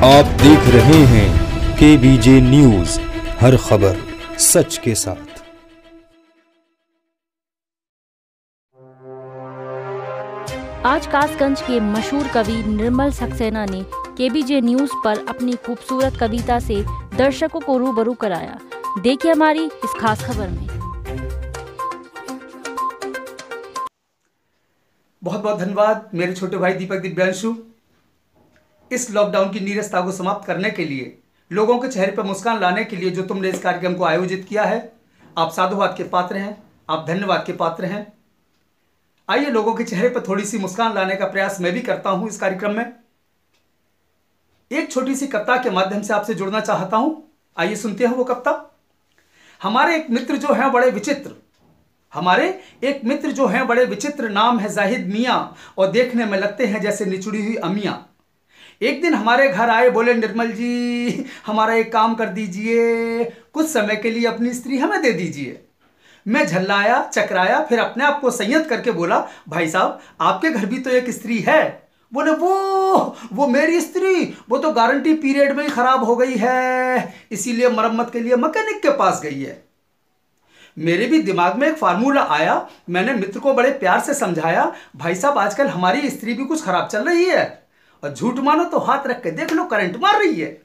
आप देख रहे हैं KBJ न्यूज, हर खबर सच के साथ। आज कासगंज के मशहूर कवि निर्मल सक्सेना ने KBJ न्यूज पर अपनी खूबसूरत कविता से दर्शकों को रूबरू कराया। देखिए हमारी इस खास खबर में। बहुत बहुत धन्यवाद मेरे छोटे भाई दीपक दिव्यांशु। इस लॉकडाउन की नीरसता को समाप्त करने के लिए, लोगों के चेहरे पर मुस्कान लाने के लिए जो तुमने इस कार्यक्रम को आयोजित किया है, आप साधुवाद के पात्र हैं, आप धन्यवाद के पात्र हैं। आइए लोगों के चेहरे पर थोड़ी सी मुस्कान लाने का प्रयास मैं भी करता हूं इस कार्यक्रम में। एक छोटी सी कविता के माध्यम से आपसे जुड़ना चाहता हूं। आइए सुनते हैं वो कविता। हमारे एक मित्र जो हैं बड़े विचित्र, नाम है जाहिद मियां और देखने में लगते हैं जैसे निचुड़ी हुई अमियां। एक दिन हमारे घर आए, बोले निर्मल जी हमारा एक काम कर दीजिए, कुछ समय के लिए अपनी स्त्री हमें दे दीजिए। मैं झल्लाया, चकराया, फिर अपने आप को संयत करके बोला, भाई साहब आपके घर भी तो एक स्त्री है। बोले वो मेरी स्त्री, वो तो गारंटी पीरियड में ही खराब हो गई है, इसीलिए मरम्मत के लिए मैकेनिक के पास गई है। मेरे भी दिमाग में एक फार्मूला आया। मैंने मित्र को बड़े प्यार से समझाया, भाई साहब आजकल हमारी स्त्री भी कुछ खराब चल रही है और झूठ मानो तो हाथ रख के देख लो, करंट मार रही है।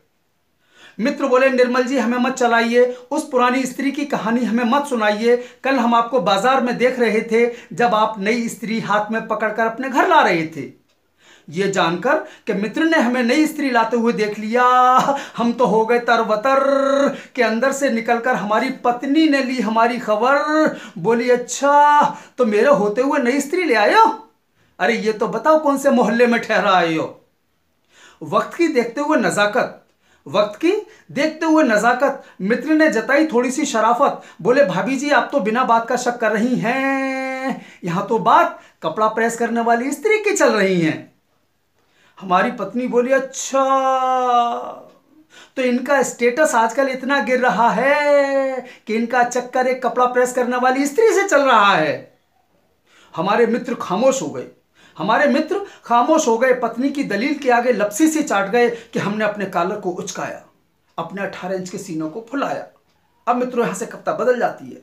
मित्र बोले निर्मल जी हमें मत चलाइए, उस पुरानी स्त्री की कहानी हमें मत सुनाइए। कल हम आपको बाजार में देख रहे थे जब आप नई स्त्री हाथ में पकड़कर अपने घर ला रहे थे। ये जानकर कि मित्र ने हमें नई स्त्री लाते हुए देख लिया, हम तो हो गए तरवतर के अंदर से निकलकर हमारी पत्नी ने ली हमारी खबर। बोली अच्छा तो मेरे होते हुए नई स्त्री ले आए हो? अरे ये तो बताओ कौन से मोहल्ले में ठहरा आए हो? वक्त की देखते हुए नजाकत मित्र ने जताई थोड़ी सी शराफत। बोले भाभी जी आप तो बिना बात का शक कर रही हैं, यहां तो बात कपड़ा प्रेस करने वाली स्त्री की चल रही है। हमारी पत्नी बोली अच्छा तो इनका स्टेटस आजकल इतना गिर रहा है कि इनका चक्कर एक कपड़ा प्रेस करने वाली स्त्री से चल रहा है। हमारे मित्र खामोश हो गए, पत्नी की दलील के आगे लपसी से चाट गए कि हमने अपने कॉलर को उचकाया, अपने 18 इंच के सीनों को फुलाया। अब मित्रों यहां से कविता बदल जाती है।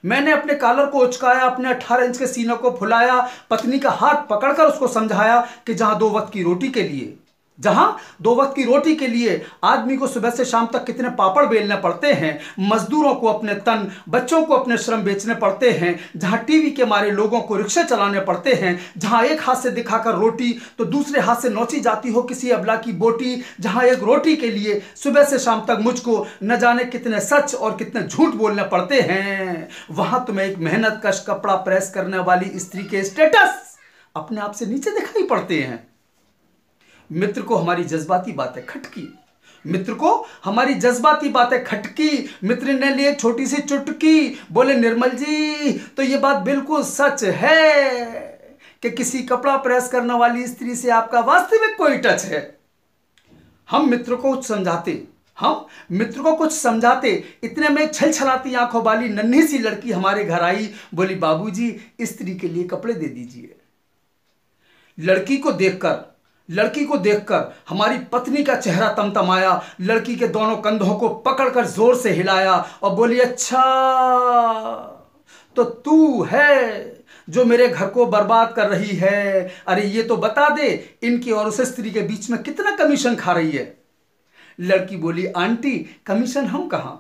मैंने अपने कॉलर को उचकाया, अपने 18 इंच के सीनों को फुलाया, पत्नी का हाथ पकड़कर उसको समझाया कि जहां दो वक्त की रोटी के लिए आदमी को सुबह से शाम तक कितने पापड़ बेलने पड़ते हैं, मजदूरों को अपने तन, बच्चों को अपने श्रम बेचने पड़ते हैं, जहां टीवी के मारे लोगों को रिक्शे चलाने पड़ते हैं, जहां एक हाथ से दिखाकर रोटी तो दूसरे हाथ से नोची जाती हो किसी अबला की बोटी, जहां एक रोटी के लिए सुबह से शाम तक मुझको न जाने कितने सच और कितने झूठ बोलने पड़ते हैं, वहां तुम्हें एक मेहनत कश कपड़ा प्रेस करने वाली स्त्री के स्टेटस अपने आप से नीचे दिखाई पड़ते हैं। मित्र को हमारी जज्बाती बातें खटकी। मित्र ने ली एक छोटी सी चुटकी। बोले निर्मल जी तो ये बात बिल्कुल सच है कि किसी कपड़ा प्रेस करने वाली स्त्री से आपका वास्तविक कोई टच है। हम मित्र को कुछ समझाते इतने में छलछलाती आंखों वाली नन्ही सी लड़की हमारे घर आई। बोली बाबूजी स्त्री के लिए कपड़े दे दीजिए। लड़की को देखकर हमारी पत्नी का चेहरा तमतमाया। लड़की के दोनों कंधों को पकड़कर जोर से हिलाया और बोली अच्छा तो तू है जो मेरे घर को बर्बाद कर रही है। अरे ये तो बता दे इनकी और उस स्त्री के बीच में कितना कमीशन खा रही है। लड़की बोली आंटी कमीशन हम कहां।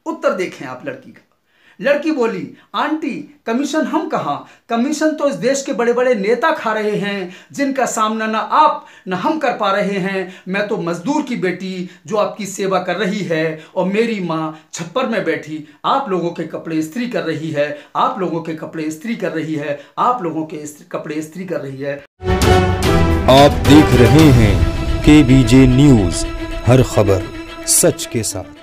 उत्तर देखें आप लड़की का। लड़की बोली आंटी कमीशन हम कहां, कमीशन तो इस देश के बड़े बड़े नेता खा रहे हैं जिनका सामना ना आप ना हम कर पा रहे हैं। मैं तो मजदूर की बेटी जो आपकी सेवा कर रही है और मेरी माँ छप्पर में बैठी आप लोगों के कपड़े इस्त्री कर रही है। आप लोगों के कपड़े इस्त्री कर रही है। आप देख रहे हैं KBJ न्यूज, हर खबर सच के साथ।